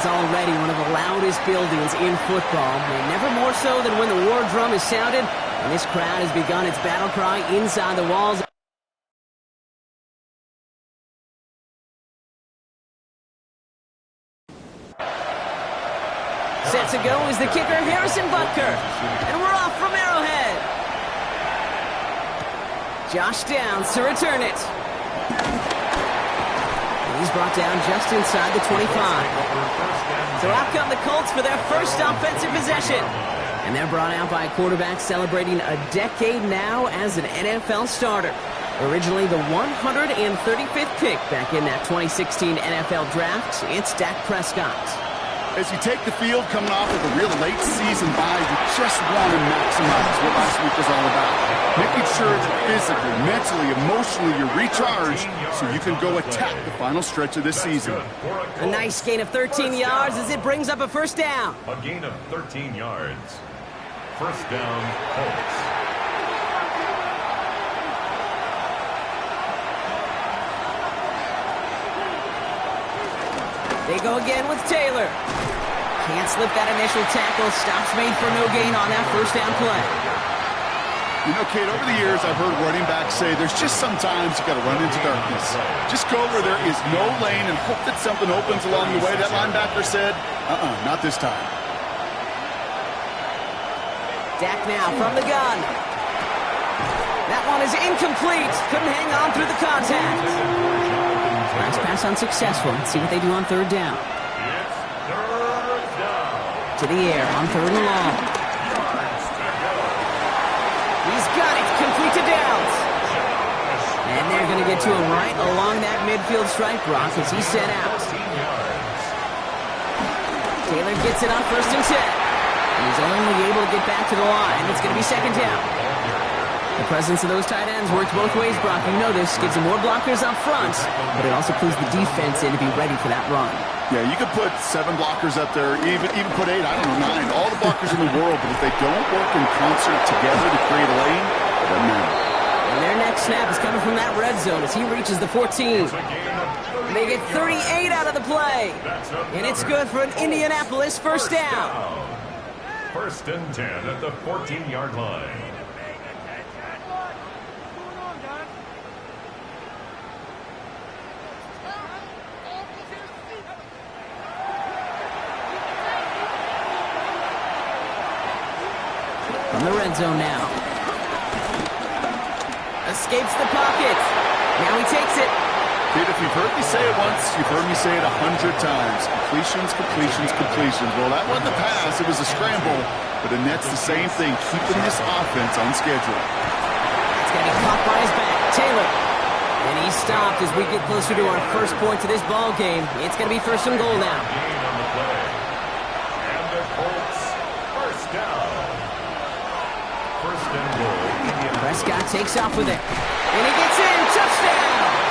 is already one of the loudest buildings in football, and never more so than when the war drum is sounded, and this crowd has begun its battle cry inside the walls. Set to go is the kicker, Harrison Butker, and we're off from Arrowhead. Josh Downs to return it. He's brought down just inside the 25. So out come the Colts for their first offensive possession. And they're brought out by a quarterback celebrating a decade now as an NFL starter. Originally the 135th pick back in that 2016 NFL Draft, it's Dak Prescott. As you take the field coming off of a real late season bye, you just want to maximize what last week was all about. Making sure that physically, mentally, emotionally you're recharged so you can go attack the final stretch of this season. A nice gain of 13 yards as it brings up a first down. A gain of 13 yards. First down, Colts. They go again with Taylor. Can't slip that initial tackle. Stops made for no gain on that first down play. You know, Kate, over the years I've heard running backs say there's just sometimes you got to run into darkness. Just go where there is no lane and hope that something opens along the way. That linebacker said, not this time. Dak now from the gun. That one is incomplete. Couldn't hang on through the contact. Nice pass unsuccessful. Let's see what they do on third down. To the air on third and long. He's got it. Complete to Downs. And they're going to get to him right along that midfield stripe, Brock, as he's set out. Taylor gets it on first and 10. He's only able to get back to the line. It's going to be second down. The presence of those tight ends works both ways, Brock. You know this. Gives them more blockers up front, but it also clues the defense in to be ready for that run. Yeah, you could put 7 blockers up there, even put 8, I don't know, 9. All the blockers in the world, but if they don't work in concert together to create a lane, it doesn't matter. And their next snap is coming from that red zone as he reaches the 14. They get 38 out of the play. And it's good for an Indianapolis first down. First and 10 at the 14-yard line. From the red zone now. Escapes the pocket. Now he takes it. Dude, if you've heard me say it once, you've heard me say it 100 times. Completions, completions, completions. Well, that wasn't a pass. It was a scramble. But the net's the same thing, keeping this offense on schedule. It's going to be caught by his back. Taylor. And he stopped as we get closer to our first point to this ball game. It's going to be first and goal now. Gain on the play. And the Colts first down. First and goal. Prescott takes off with it. And he gets in. Touchdown!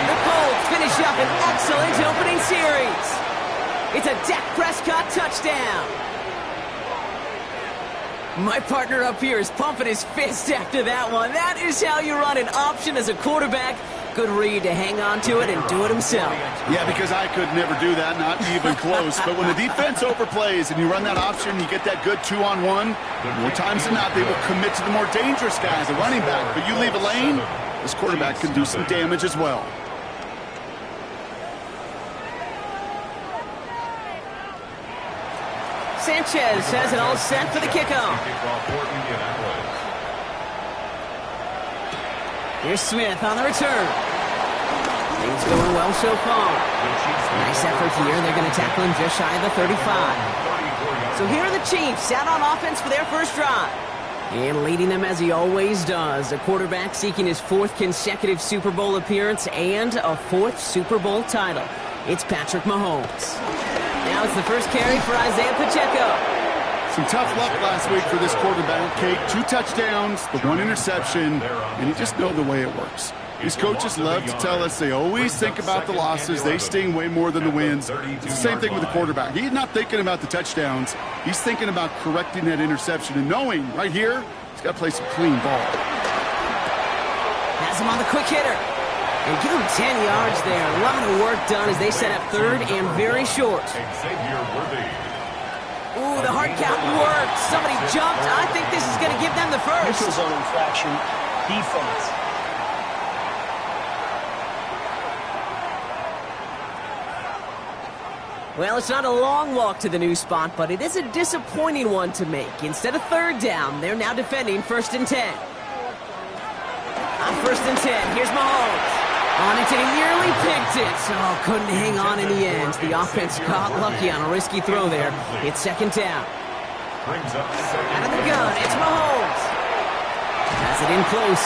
The Colts finish up an excellent opening series. It's a Dak Prescott touchdown. My partner up here is pumping his fist after that one. That is how you run an option as a quarterback. Good read to hang on to it and do it himself. Yeah, because I could never do that, not even close. But when the defense overplays and you run that option, you get that good 2-on-1, more times than not, they will commit to the more dangerous guys, the running back. But you leave a lane, this quarterback can do some damage as well. Sanchez has it all set for the kickoff. Here's Smith on the return. Things going well so far. Nice effort here. They're going to tackle him just shy of the 35. So here are the Chiefs out on offense for their first drive. And leading them as he always does, a quarterback seeking his 4th consecutive Super Bowl appearance and a 4th Super Bowl title. It's Patrick Mahomes. Now it's the first carry for Isaiah Pacheco. Some tough luck last week for this quarterback, Kate. 2 touchdowns, the 1 interception, and you just know the way it works. These coaches love to tell us they always think about the losses. They sting way more than the wins. It's the same thing with the quarterback. He's not thinking about the touchdowns. He's thinking about correcting that interception and knowing right here he's got to play some clean ball. Has him on the quick hitter. And give them 10 yards there. A lot of work done as they set up third and very short. Xavier Worthy. Ooh, the hard count worked. Somebody jumped. I think this is going to give them the first. Neutral zone infraction. Defense. Well, it's not a long walk to the new spot, but it is a disappointing one to make. Instead of third down, they're now defending 1st and 10. On 1st and 10, here's Mahomes. On it, and he nearly picked it. Oh, couldn't hang on in the end. The offense got lucky on a risky throw there. It's 2nd down. Brings up second. Out of the gun, it's Mahomes. Has it in close.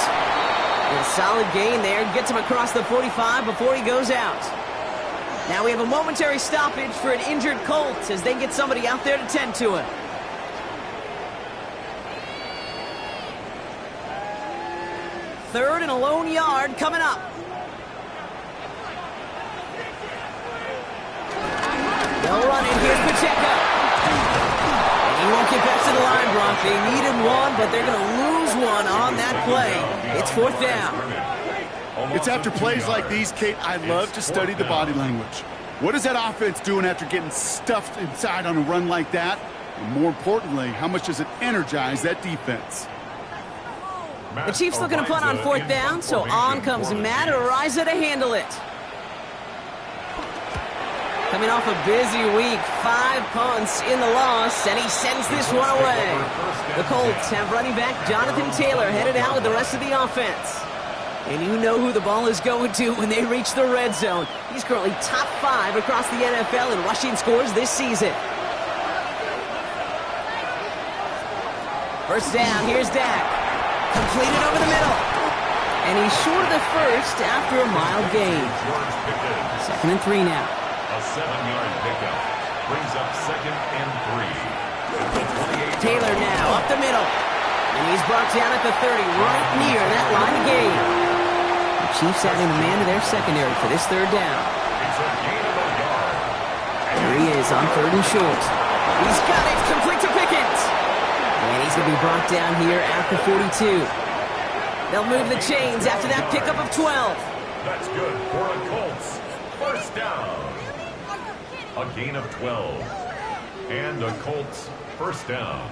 A solid gain there. Gets him across the 45 before he goes out. Now we have a momentary stoppage for an injured Colt as they get somebody out there to tend to him. Third and a lone yard coming up. They'll run it. Here's Pacheco. And he won't get back to the line, Brock. They needed one, but they're going to lose one on that play. It's 4th down. It's after plays like these, Kate, I love to study the body language. What is that offense doing after getting stuffed inside on a run like that? And more importantly, how much does it energize that defense? The Chiefs looking to punt on 4th down, so on comes Matt Araiza to handle it. Coming off a busy week, 5 punts in the loss, and he sends this one away. The Colts have running back Jonathan Taylor headed out with the rest of the offense. And you know who the ball is going to when they reach the red zone. He's currently top 5 across the NFL in rushing scores this season. 1st down, here's Dak. Completed over the middle. And he's short of the first after a mild gain. 2nd and 3 now. A 7-yard pickup. Brings up 2nd and 3. Taylor now up the middle. And he's brought down at the 30, right near that line of gain. The Chiefs adding a man to their secondary for this 3rd down. It's a gain of a yard. There he is on 3rd and short. He's got it, complete to Pickens. And he's going to be brought down here at the 42. They'll move the chains after that pickup of 12. That's good for a Colts. 1st down. A gain of 12. And a Colts 1st down.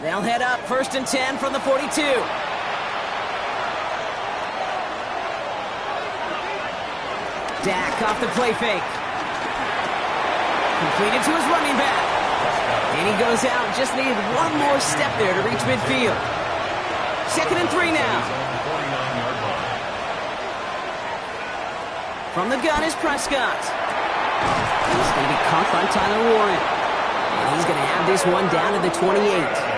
They'll head up 1st and 10 from the 42. Dak off the play fake. Completed to his running back. And he goes out. Just needed one more step there to reach midfield. 2nd and 3 now. From the gun is Prescott. He's going to be caught by Tyler Warren. And he's going to have this one down to the 28.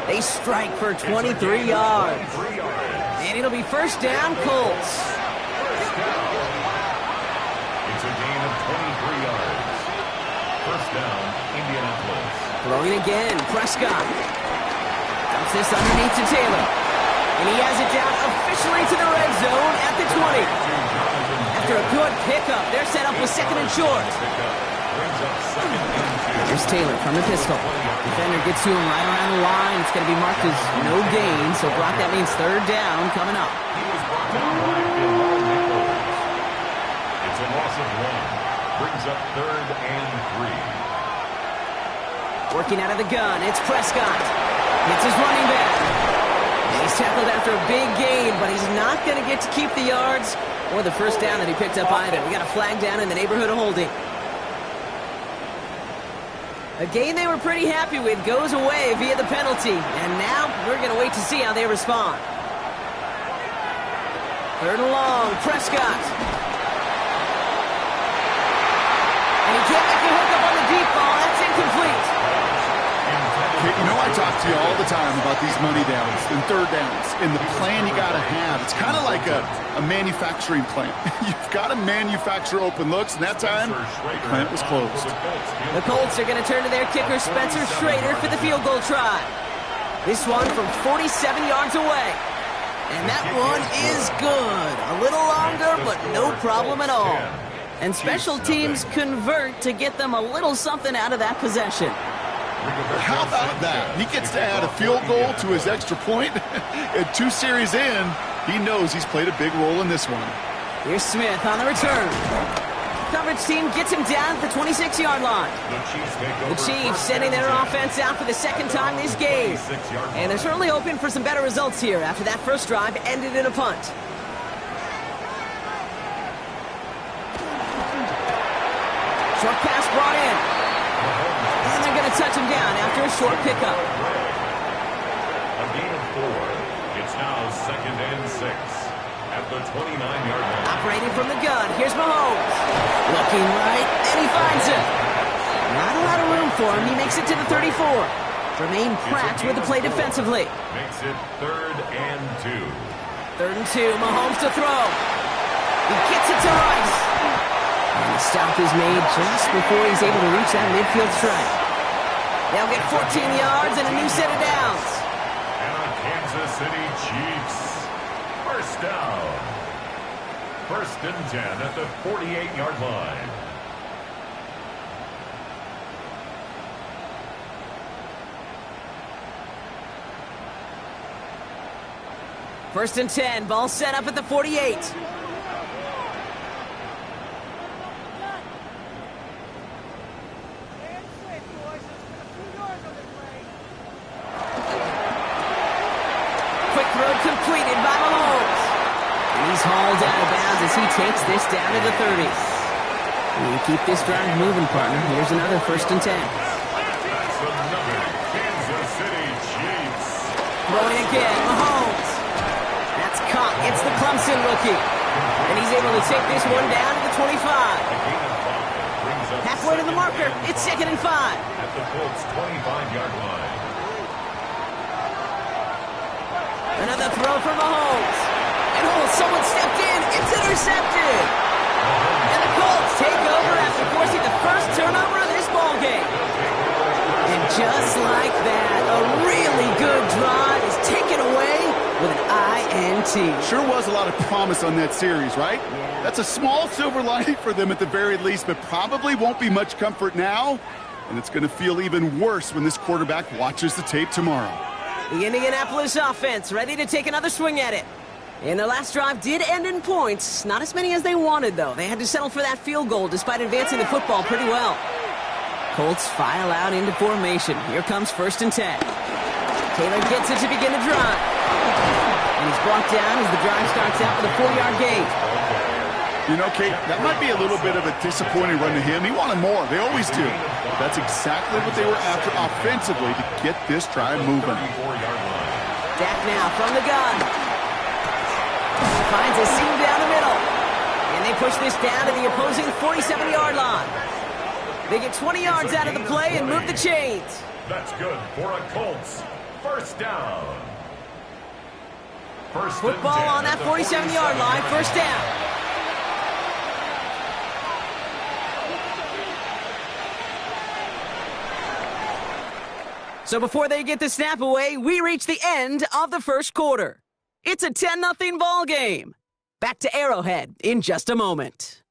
They strike for 23 yards. And it'll be 1st down, Colts. It's a gain of 23 yards. 1st down, Indianapolis. Throwing again, Prescott. Dumps this underneath to Taylor. And he has it down officially to the red zone at the 20. After a good pickup, they're set up with 2nd and short. Here's Taylor from the pistol. Defender gets to him right around the line. It's going to be marked as no gain. So, Brock, that means 3rd down coming up. It's a loss of 1. Brings up 3rd and 3. Working out of the gun, it's Prescott. It's his running back. And he's tackled after a big gain, but he's not going to get to keep the yards or the 1st down that he picked up either. We got a flag down in the neighborhood of holding. A gain they were pretty happy with goes away via the penalty. And now we're going to wait to see how they respond. 3rd and long, Prescott. And he can't make the hook up on the deep ball. That's incomplete. You know, I talk to you all the time about these money downs and 3rd downs and the plan you got to have. It's kind of like a manufacturing plant. You've got to manufacture open looks, and that time, the plant was closed. The Colts are going to turn to their kicker, Spencer Schrader, for the field goal try. This one from 47 yards away. And that one is good. A little longer, but no problem at all. And special teams convert to get them a little something out of that possession. How about that? He gets to add a field goal to his extra point. And 2 series in, he knows he's played a big role in this one. Here's Smith on the return. Coverage team gets him down at the 26-yard line. The Chiefs sending their offense out for the second time this game. And they're certainly hoping for some better results here after that first drive ended in a punt. Short pass brought in. And they're going to touch him down after a short pickup. A gain of 4. It's now 2nd and 6 at the 29-yard line. Operating from the gun, here's Mahomes. Looking right, and he finds it. Not a lot of room for him. He makes it to the 34. Jermaine Pratt with the play defensively. Makes it 3rd and 2. 3rd and 2, Mahomes to throw. He gets it to Rice. And the stop is made just before he's able to reach that midfield stripe. They'll get 14 yards and a new set of downs. And the Kansas City Chiefs. First down. 1st and 10 at the 48-yard line. First and 10, ball set up at the 48. Quick throw completed by Mahomes. And he's hauled out of bounds as he takes this down to the 30. And you keep this drive moving, partner. Here's another 1st and 10. That's another Kansas City Chiefs. Throwing again, Mahomes. That's caught. It's the Clemson rookie. And he's able to take this one down to the 25. Halfway to the marker. It's 2nd and 5. At the Colts 25-yard line. Another throw for Mahomes. And someone stepped in. It's intercepted. And the Colts take over after forcing the first turnover of this ballgame. And just like that, a really good drive is taken away with an INT. Sure was a lot of promise on that series, right? Yeah. That's a small silver lining for them at the very least, but probably won't be much comfort now. And it's going to feel even worse when this quarterback watches the tape tomorrow. The Indianapolis offense ready to take another swing at it. And their last drive did end in points. Not as many as they wanted, though. They had to settle for that field goal despite advancing the football pretty well. Colts file out into formation. Here comes 1st and 10. Taylor gets it to begin the drive. And he's brought down as the drive starts out with a 4-yard gain. You know, Kate, that might be a little bit of a disappointing run to him. He wanted more. They always do. But that's exactly what they were after offensively to get this drive moving. Dak now from the gun. Finds a seam down the middle. And they push this down to the opposing 47-yard line. They get 20 yards out of the play and move the chains. That's good for a Colts. First down. Football on that 47-yard line. First down. So before they get the snap away, we reach the end of the first quarter. It's a 10-0 ball game. Back to Arrowhead in just a moment.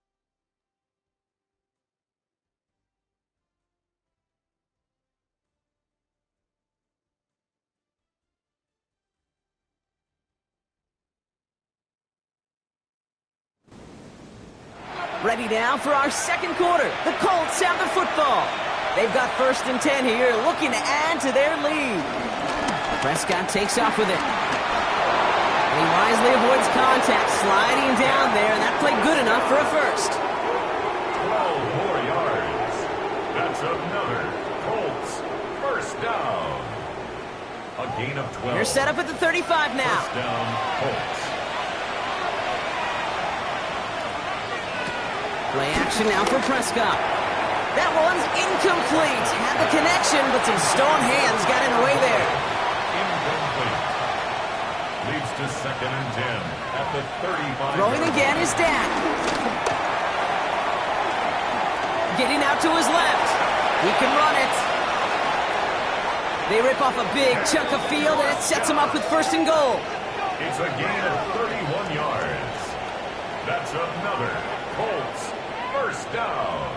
Ready now for our second quarter. The Colts have the football. They've got 1st and 10 here, looking to add to their lead. Prescott takes off with it. And he wisely avoids contact, sliding down there, and that played good enough for a first. 12 more yards. That's another Colts first down. A gain of 12. They're set up at the 35 now. First down, Colts. Play action now for Prescott. That one's incomplete. Had the connection, but some stone hands got in the way there. Incomplete. Leads to 2nd and 10 at the 35. Throwing again is Dak. Getting out to his left. He can run it. They rip off a big chunk of field, and it sets him up with 1st and goal. It's a gain of 31 yards. That's another Colts first down.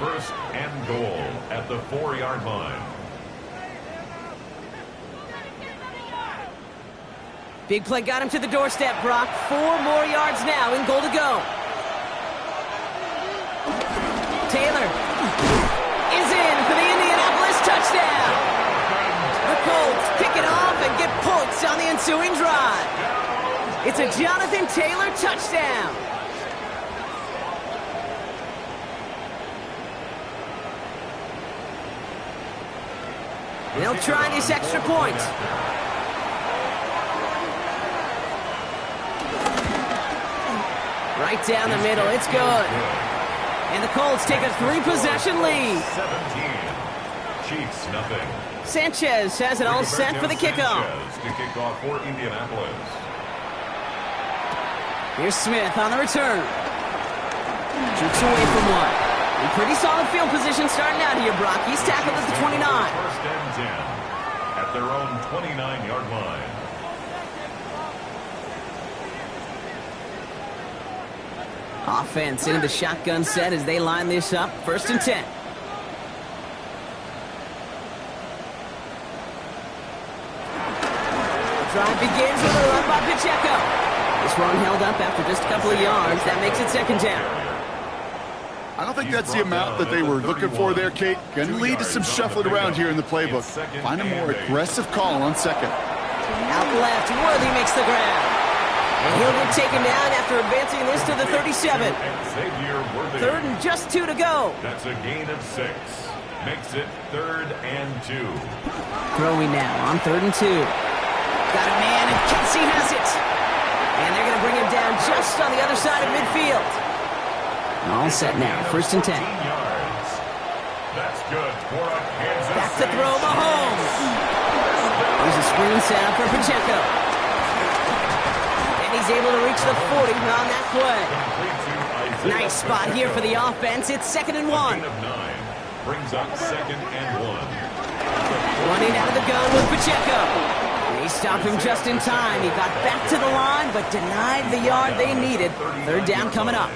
1st and goal at the 4-yard line. Big play got him to the doorstep, Brock. 4 more yards now in goal to go. Taylor is in for the Indianapolis touchdown. The Colts pick it off and get points on the ensuing drive. It's a Jonathan Taylor touchdown. They'll try this extra point. Right down the middle, it's good. And the Colts take a 3-possession lead. 17. Chiefs, nothing. Sanchez has it all set for the kickoff. Sanchez to kick off for Indianapolis. Here's Smith on the return. Shoots away from one. In pretty solid field position starting out here, Brock. He's tackled at the 29. First and 10 at their own 29-yard line. Offense into the shotgun set as they line this up. First and 10. Drive begins with a run by Pacheco. This one held up after just a couple of yards. That makes it second down. I don't think that's the amount that they were looking for there, Kate. Going to lead to some shuffling around here in the playbook. Find a more aggressive call on second. Out left, Worthy makes the grab. And he'll get taken down after advancing this to the 37. Third and just 2 to go. That's a gain of 6. Makes it 3rd and 2. Throwing now on 3rd and 2. Got a man, and Kelsey has it. And they're going to bring him down just on the other side of midfield. All set now, first and 10. That's good for a Kansas Back to throw, Mahomes. There's a screen set up for Pacheco. And he's able to reach the 40 on that play. Nice spot here for the offense. It's 2nd and 1. Brings up 2nd and 1. Running out of the gun with Pacheco. They stopped him just in time. He got back to the line, but denied the yard they needed. 3rd down coming up.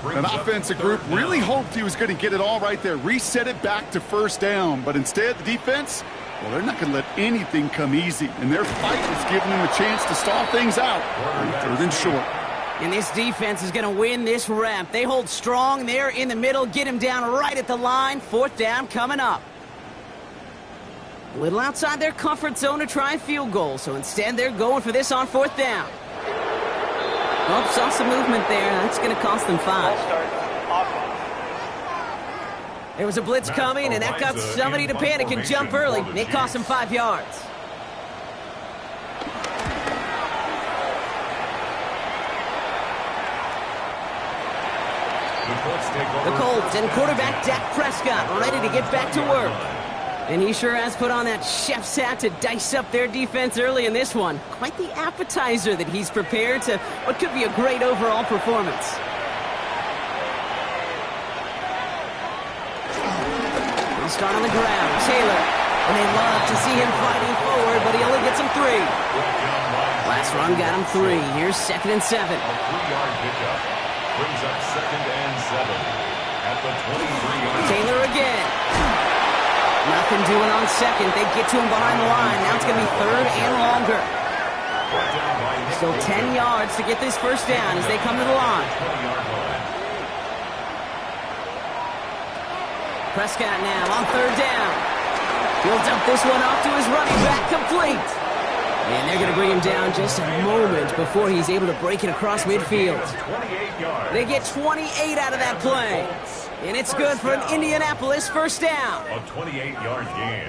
An offensive group really hoped he was going to get it all right there, reset it back to first down. But instead, the defense, well, they're not going to let anything come easy. And their fight is giving them a chance to stall things out on 3rd and short. And this defense is going to win this rep. They hold strong there in the middle, get him down right at the line. 4th down coming up. A little outside their comfort zone to try and field goal, so instead they're going for this on 4th down. Oh, saw some movement there. That's going to cost them 5. There was a blitz coming, and that got somebody to panic and jump early. And it cost them 5 yards. The Colts and quarterback Dak Prescott ready to get back to work. And he sure has put on that chef's hat to dice up their defense early in this one. Quite the appetizer that he's prepared to what could be a great overall performance. He'll start on the ground. Taylor. And they love to see him fighting forward, but he only gets him 3. Last run got him 3. Here's 2nd and 7. A 3-yard pickup. Brings up 2nd and 7 at the 23-yard. Taylor again. Nothing doing on second. They get to him behind the line. Now it's going to be 3rd and longer. Still 10 yards to get this first down as they come to the line. Prescott now on 3rd down. He'll dump this one off to his running back, complete. And they're going to bring him down just a moment before he's able to break it across midfield. They get 28 out of that play. And it's good for an Indianapolis first down. A 28-yard gain.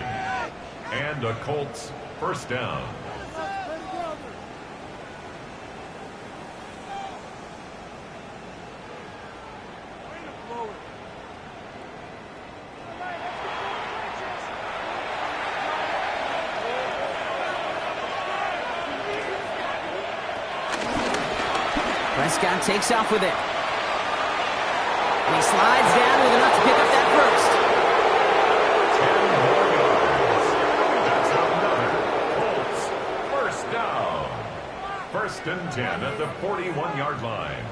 And a Colts first down. Prescott takes off with it. And he slides down with enough to pick up that first. 10 more yards. That's another Colts first down. 1st and 10 at the 41-yard line.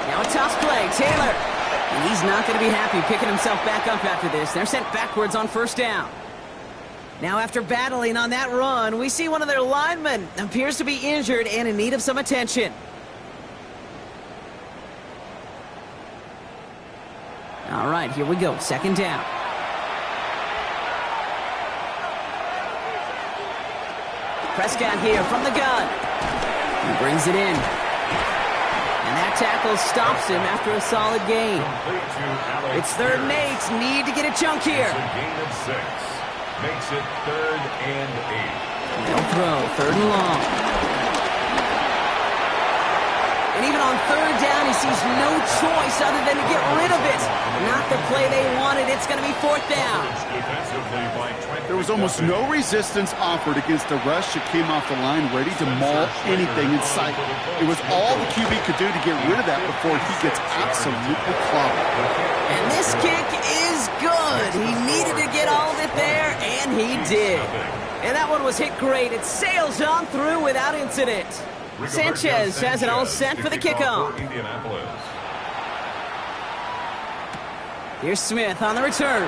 Now a toss play. Taylor And he's not going to be happy picking himself back up after this. They're sent backwards on first down. Now, after battling on that run, we see one of their linemen appears to be injured and in need of some attention. All right, here we go. Second down. Prescott here from the gun. He brings it in. And that tackle stops him after a solid gain. It's 3rd and 8. Need to get a chunk here. It's a gain of 6. Makes it 3rd and 8. They'll throw. 3rd and long. And even on 3rd down, he sees no choice other than to get rid of it. Not the play they wanted. It's going to be 4th down. There was almost no resistance offered against a rush that came off the line ready to maul anything in sight. It was all the QB could do to get rid of that before he gets absolutely clobbered. And this kick is good. He needed to get all of it there, and he did. And that one was hit great. It sails on through without incident. Sanchez has it all set for the kickoff. Here's Smith on the return.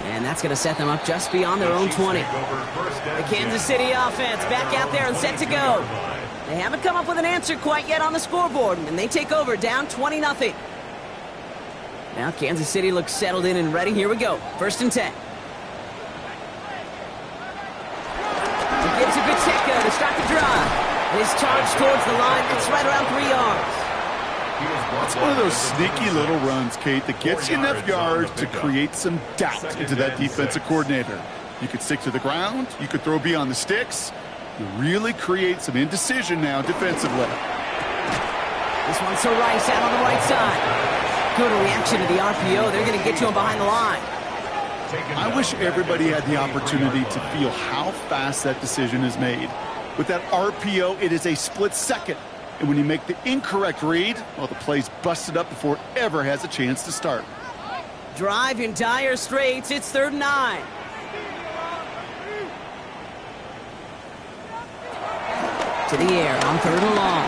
And that's going to set them up just beyond their own 20. The Kansas City offense back out there and set to go. They haven't come up with an answer quite yet on the scoreboard, and they take over down 20-0. Now Kansas City looks settled in and ready. Here we go. 1st and 10. He gives it Pacheco to start the drive. His charge towards the line. It's right around 3 yards. It's one of those sneaky little runs, Kate, that gets you enough yards to create some doubt into that defensive coordinator. You could stick to the ground. You could throw beyond the sticks. You really create some indecision now defensively. This one's to Rice out on the right side. Good reaction to the RPO. They're going to get to him behind the line. I wish everybody had the opportunity to feel how fast that decision is made. With that RPO, it is a split second. And when you make the incorrect read, well, the play's busted up before it ever has a chance to start. Drive in dire straits. It's 3rd and 9. To the air on 3rd and long.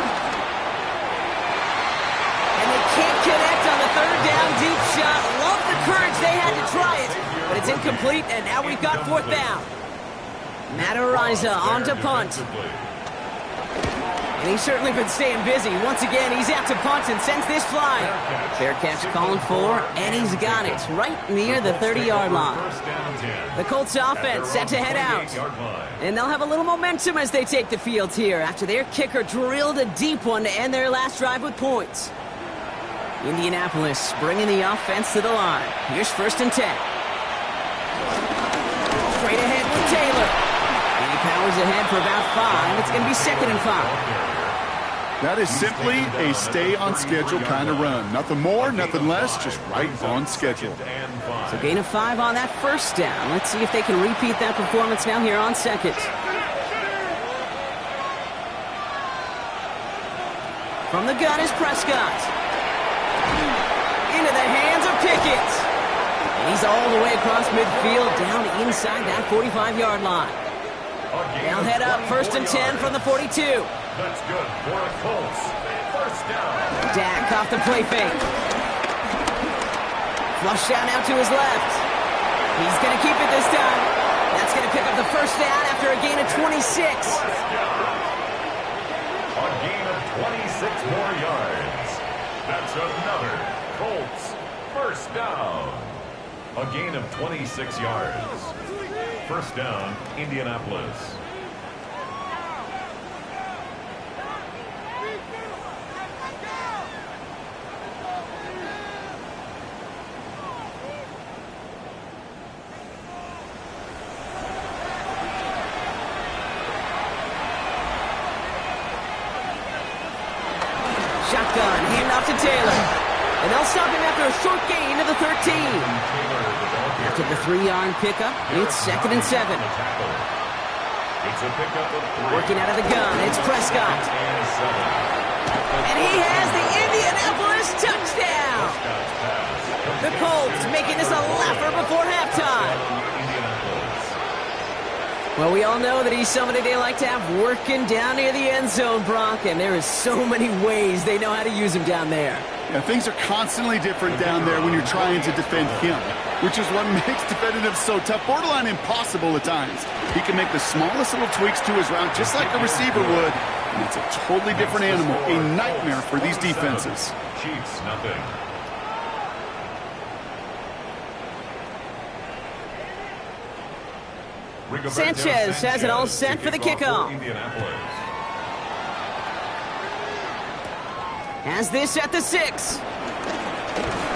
And they can't connect on the 3rd down deep shot. Love the courage they had to try it. But it's incomplete, and now we've got 4th down. Matt Araiza on to punt. And he's certainly been staying busy. Once again, he's out to punt and sends this flying. Fair catch calling for, and he's got it right near the 30-yard line. The Colts offense set to head out. And they'll have a little momentum as they take the field here after their kicker drilled a deep one to end their last drive with points. Indianapolis bringing the offense to the line. Here's 1st and 10. Straight ahead with Taylor. And he powers ahead for about 5. It's going to be 2nd and 5. That is simply a stay-on-schedule kind of run. Nothing more, nothing less, just right on schedule. So gain of 5 on that 1st down. Let's see if they can repeat that performance now here on 2nd. From the gun is Prescott. Into the hands of Pickett. And he's all the way across midfield, down inside that 45-yard line. They'll head up 1st and 10 from the 42. That's good for the Colts. 1st down. Dak off the play fake. Flush down out to his left. He's going to keep it this time. That's going to pick up the 1st down after a gain of 26. A gain of 26 more yards. That's another Colts 1st down. A gain of 26 yards. 1st down, Indianapolis. Shotgun, hand off to Taylor. And they'll stop him after a short gain to the 13. After the 3-yard pickup, it's 2nd and 7. Working out of the gun, it's Prescott. And he has the Indianapolis touchdown. The Colts making this a laugher before halftime. Well, we all know that he's somebody they like to have working down near the end zone, Brock, and there is so many ways they know how to use him down there. Yeah, things are constantly different down there when you're trying to defend him, which is what makes defending him so tough, borderline impossible at times. He can make the smallest little tweaks to his route just like a receiver would, and it's a totally different animal, a nightmare for these defenses. Chiefs, nothing. Sanchez has it all set for the kickoff. Has this at the 6.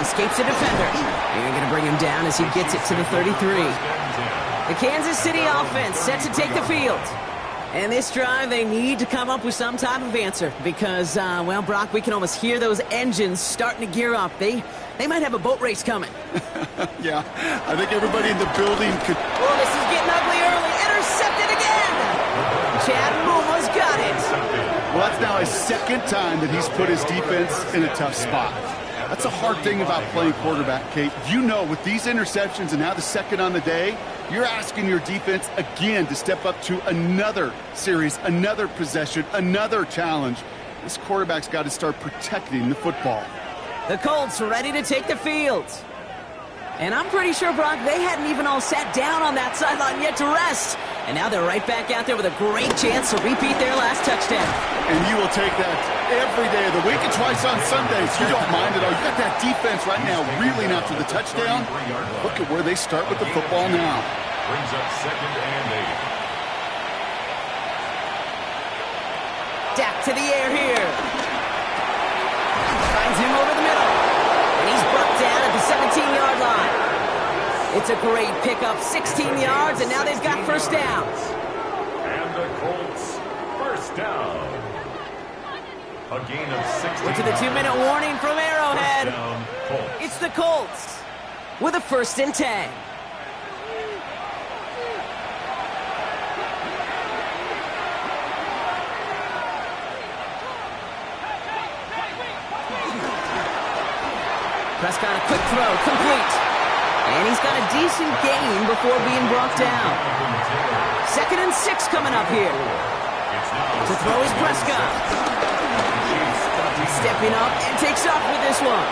Escapes a defender. They're going to bring him down as he gets it to the 33. The Kansas City offense set to take the field. And this drive, they need to come up with some type of answer because, well, Brock, we can almost hear those engines starting to gear up. They might have a boat race coming. Yeah, I think everybody in the building could... Oh, this is getting ugly early. Intercepted again. Chad Muma's got it. Well, that's now his second time that he's put his defense in a tough spot. That's a hard thing about playing quarterback, Kate. You know, with these interceptions and now the second on the day, you're asking your defense again to step up to another series, another possession, another challenge. This quarterback's got to start protecting the football. The Colts ready to take the field. And I'm pretty sure, Brock, they hadn't even all sat down on that sideline yet to rest. And now they're right back out there with a great chance to repeat their last touchdown. And you will take that every day of the week and twice on Sundays. You don't mind it all. You got that defense right now reeling after the touchdown. Look at where they start with the football now. Brings up 2nd and 8. Dak to the air here. Finds him over the middle. And he's brought down at the 17-yard line. It's a great pickup, 16 yards, and now they've got first down. And the Colts, first down. A gain of 16. Look at the 2-minute warning from Arrowhead. Down, Colts. It's the Colts with a 1st and 10. Prescott, a quick throw, complete. And he's got a decent gain before being brought down. 2nd and 6 coming up here. To throw is Prescott. He's stepping up and takes off with this one.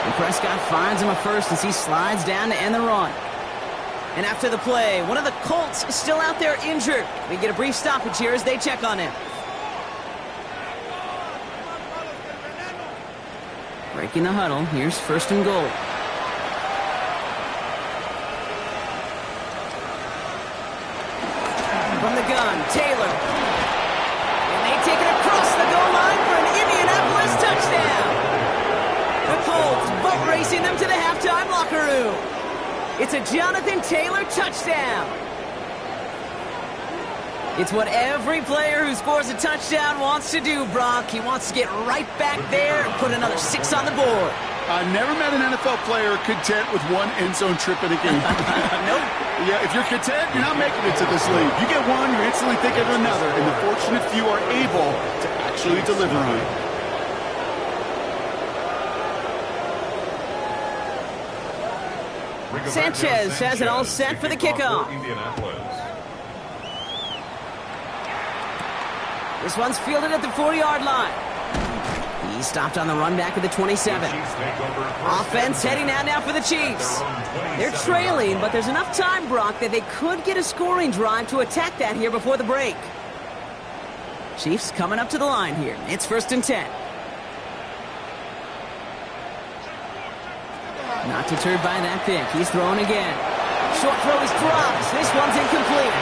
And Prescott finds him a first as he slides down to end the run. And after the play, one of the Colts is still out there injured. We get a brief stoppage here as they check on him. Breaking the huddle. Here's 1st and goal. From the gun, Taylor. And they take it across the goal line for an Indianapolis touchdown. The Colts boat racing them to the halftime locker room. It's a Jonathan Taylor touchdown. It's what every player who scores a touchdown wants to do, Brock. He wants to get right back there and put another 6 on the board. I've never met an NFL player content with one end zone trip in a game. Nope. Yeah, if you're content, you're not making it to this league. You get one, you're instantly thinking of another, and the fortunate few are able to actually deliver on it. Sanchez has it all set for the kickoff. This one's fielded at the 40-yard line. He's stopped on the run back at the 27. Offense heading out now for the Chiefs. They're trailing, but there's enough time, Brock, that they could get a scoring drive to attack that here before the break. Chiefs coming up to the line here. It's 1st and 10. Not deterred by that pick. He's throwing again. Short throw is dropped. This one's incomplete.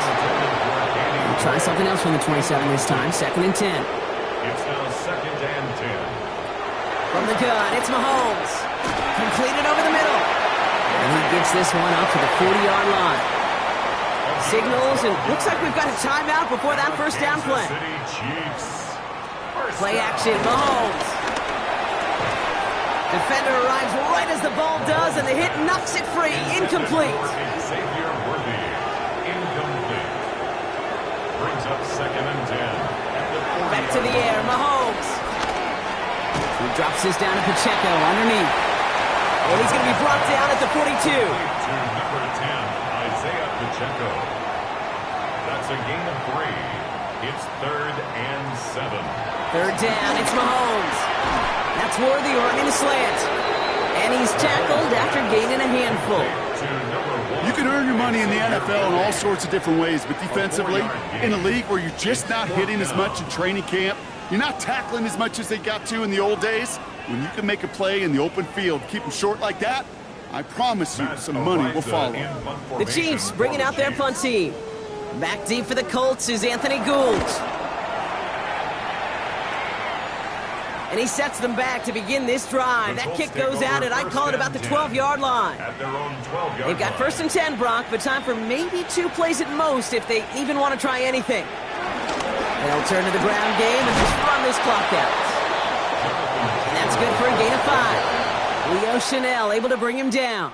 We'll try something else from the 27 this time. 2nd and 10. It's now 2nd and 10. From the gun, it's Mahomes. Completed over the middle. And he gets this one up to the 40-yard line. Signals, and looks like we've got a timeout before that first down play. Play action, Mahomes. Defender arrives right as the ball does, and the hit knocks it free. Incomplete. Xavier Worthy. Incomplete. Brings up 2nd and 10. Back to the air, Mahomes. He drops this down to Pacheco underneath. And he's going to be brought down at the 42. To number 10, Isaiah Pacheco. That's a gain of 3. It's 3rd and 7. 3rd down, it's Mahomes. That's Worthy running the slant. And he's tackled after gaining a handful. You can earn your money in the NFL in all sorts of different ways, but defensively, in a league where you're just not hitting as much in training camp, you're not tackling as much as they got to in the old days, when you can make a play in the open field, keep them short like that, I promise you some money will follow. The Chiefs bringing out their punt team. Back deep for the Colts is Anthony Gould. And he sets them back to begin this drive. That kick goes out at, I call it about the 12-yard line. They've got 1st and 10, Brock, but time for maybe 2 plays at most if they even want to try anything. They'll turn to the ground game and just run this clock out. And that's good for a gain of 5. Leo Chanel able to bring him down.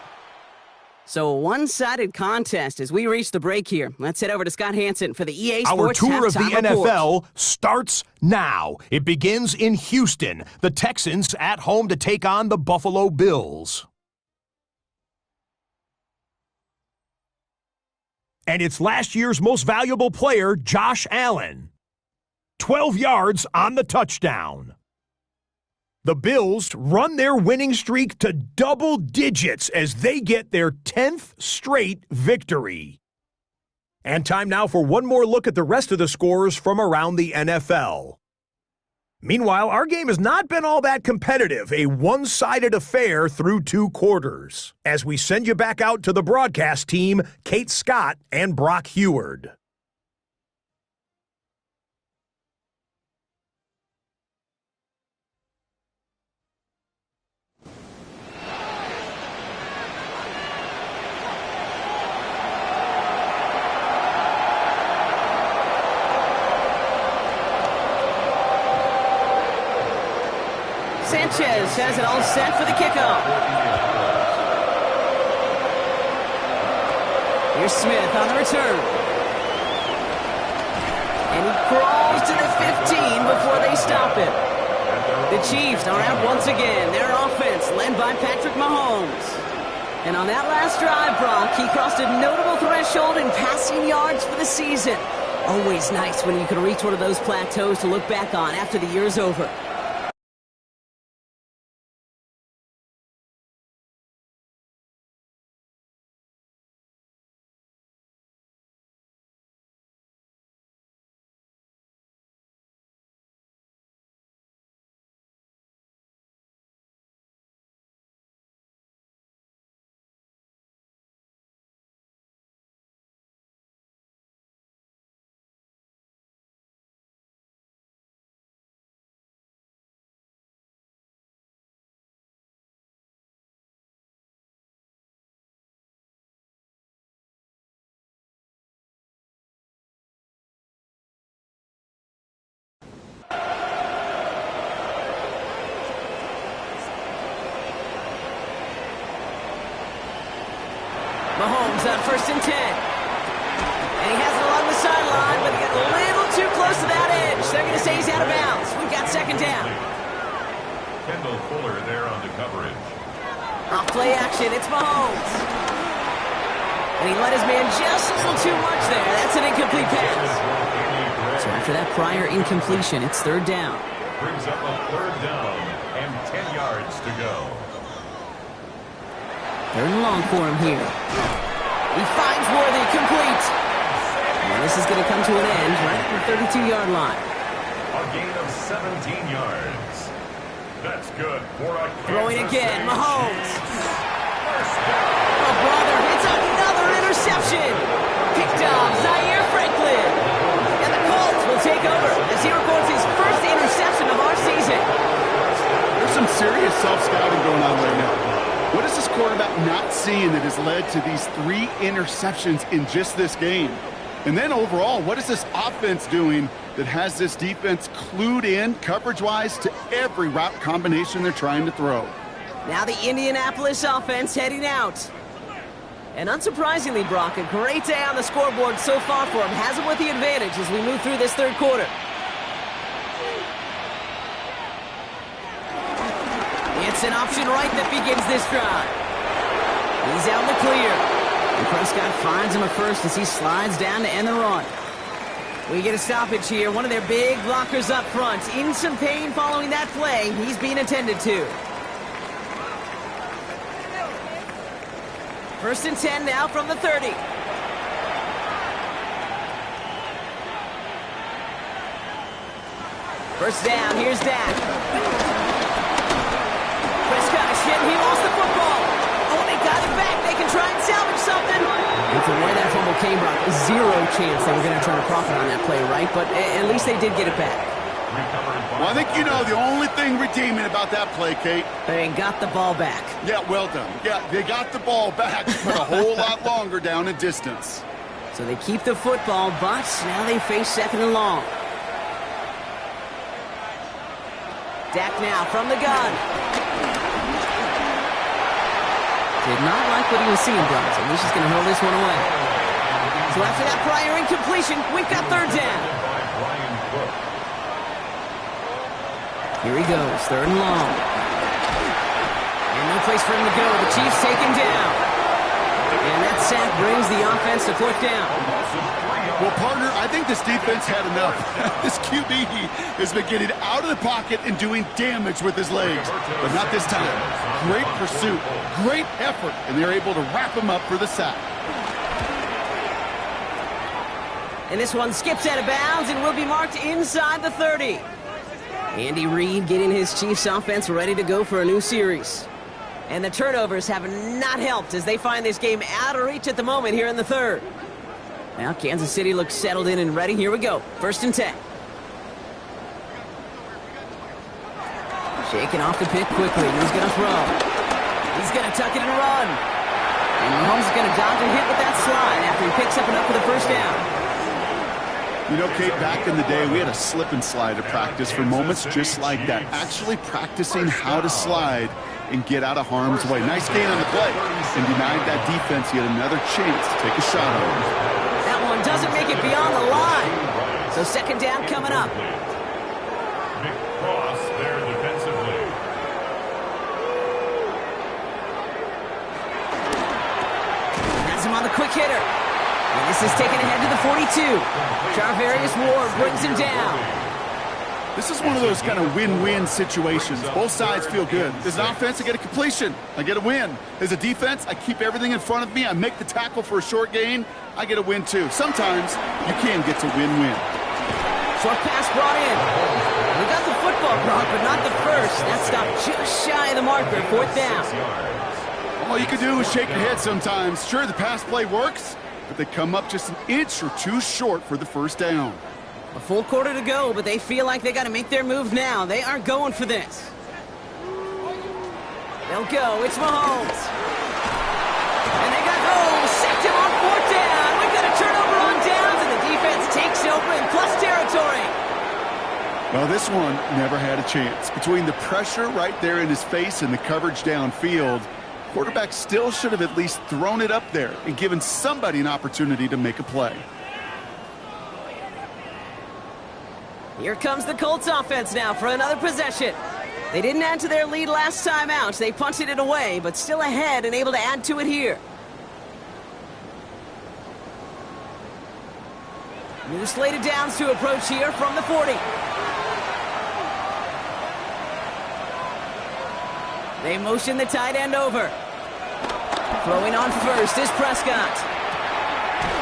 So a one-sided contest as we reach the break here. Let's head over to Scott Hansen for the EA Sports Our tour of the NFL report. starts now. It begins in Houston. The Texans at home to take on the Buffalo Bills. And it's last year's most valuable player, Josh Allen. 12 yards on the touchdown. The Bills run their winning streak to double digits as they get their 10th straight victory. And time now for one more look at the rest of the scores from around the NFL. Meanwhile, our game has not been all that competitive, a one-sided affair through 2 quarters. As we send you back out to the broadcast team, Kate Scott and Brock Heward. Sanchez has it all set for the kickoff. Here's Smith on the return. And he crawls to the 15 before they stop him. The Chiefs are out once again. Their offense led by Patrick Mahomes. And on that last drive, Brock, he crossed a notable threshold in passing yards for the season. Always nice when you can reach one of those plateaus to look back on after the year's over. Mahomes on 1st and 10. And he has it along the sideline, but he got a little too close to that edge. They're going to say he's out of bounds. We've got 2nd down. Kendall Fuller there on the coverage. Off play action, it's Mahomes. And he let his man just a little too much there. That's an incomplete pass. So after that prior incompletion, it's 3rd down. Brings up a 3rd down and 10 yards to go. 3rd and long for him here. He finds Worthy, complete. And this is going to come to an end right at the 32-yard line. A gain of 17 yards. That's good for a Throwing again, Mahomes. First down. Oh, brother, it's another interception. Picked off Zaire Franklin. And the Colts will take over as he records his first interception of our season. There's some serious self-scouting going on right now. What is this quarterback not seeing that has led to these 3 interceptions in just this game? And then overall, what is this offense doing that has this defense clued in, coverage-wise, to every route combination they're trying to throw? Now the Indianapolis offense heading out. And unsurprisingly, Brock, a great day on the scoreboard so far for him. Has him with the advantage as we move through this 3rd quarter. It's an option right that begins this drive. He's out in the clear. And Prescott finds him at first as he slides down to end the run. We get a stoppage here. One of their big blockers up front. In some pain following that play. He's being attended to. 1st and 10 now from the 30. First down, here's Dak. Prescott is hit, he lost the football. Oh, they got it back, they can try and salvage something. And from where that fumble came, Brock, zero chance they were going to try to profit on that play, right? But at least they did get it back. Well, I think you know the only thing redeeming about that play, Kate. They got the ball back. Yeah, well done. Yeah, they got the ball back, but a whole lot longer down in distance. So they keep the football, but now they face 2nd and long. Dak now from the gun. Did not like what he was seeing, Brock. So he's just going to hold this one away. So after that prior incompletion, we've got 3rd down. Here he goes, 3rd and long. And no place for him to go. The Chiefs take him down. And that sack brings the offense to 4th down. Well, partner, I think this defense had enough. This QB has been getting out of the pocket and doing damage with his legs. But not this time. Great pursuit, great effort, and they're able to wrap him up for the sack. And this one skips out of bounds and will be marked inside the 30. Andy Reid getting his Chiefs offense ready to go for a new series. And the turnovers have not helped as they find this game out of reach at the moment here in the 3rd. Now Kansas City looks settled in and ready. Here we go. 1st and 10. Shaking off the pick quickly. He's going to throw. He's going to tuck it and run. And Mahomes is going to dodge and hit with that slide after he picks up enough for the 1st down. You know, Kate, back in the day, we had a slip and slide at practice for moments just like that. Actually practicing how to slide and get out of harm's way. Nice gain on the play. And denied that defense yet another chance to take a shot on him. That one doesn't make it beyond the line. So 2nd down coming up. Big cross there defensively. Has him on the quick hitter. And this is taken ahead to the 42. Charvarius Ward brings him down. This is one of those kind of win-win situations. Both sides feel good. As an offense, I get a completion. I get a win. As a defense, I keep everything in front of me. I make the tackle for a short gain. I get a win, too. Sometimes you can get to win-win. Short pass brought in. We got the football, Brock, but not the first. That stopped just shy of the marker. 4th down. All you can do is shake your head sometimes. Sure, the pass play works, but they come up just an inch or two short for the 1st down. A full quarter to go, but they feel like they got to make their move now. They are going for this. They'll go. It's Mahomes. And they got home. Sacked him on 4th down. We've got a turnover on downs, and the defense takes over in plus territory. Well, this one never had a chance. Between the pressure right there in his face and the coverage downfield, quarterback still should have at least thrown it up there and given somebody an opportunity to make a play. Here comes the Colts offense now for another possession. They didn't add to their lead last time out. They punted it away, but still ahead and able to add to it here. New slate of downs to approach here from the 40. They motion the tight end over. Throwing on first is Prescott.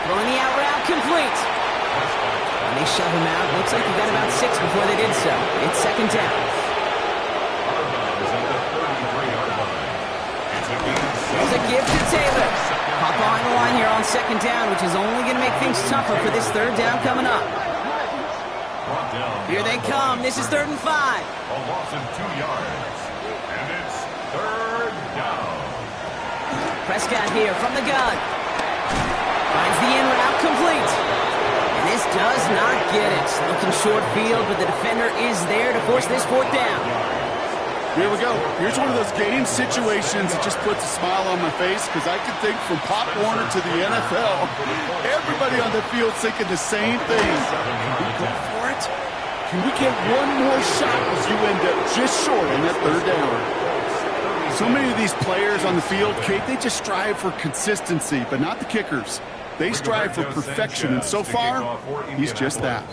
Throwing the out route complete. And they shove him out. Looks like he got about 6 before they did so. It's 2nd down. There's a give to Taylor. Pop on the line here on 2nd down, which is only going to make things tougher for this 3rd down coming up. Here they come. This is 3rd and 5. A loss of 2 yards. And it's 3rd down. Prescott here from the gun. Finds the in route complete. And this does not get it. Looking short field, but the defender is there to force this 4th down. Here we go. Here's one of those game situations that just puts a smile on my face because I can think from Pop Warner to the NFL. Everybody on the field thinking the same thing. Can we go for it? Can we get one more shot as you end up just short on that 3rd down? So many of these players on the field, Kate, they just strive for consistency, but not the kickers. They strive for perfection, and so far, he's just that.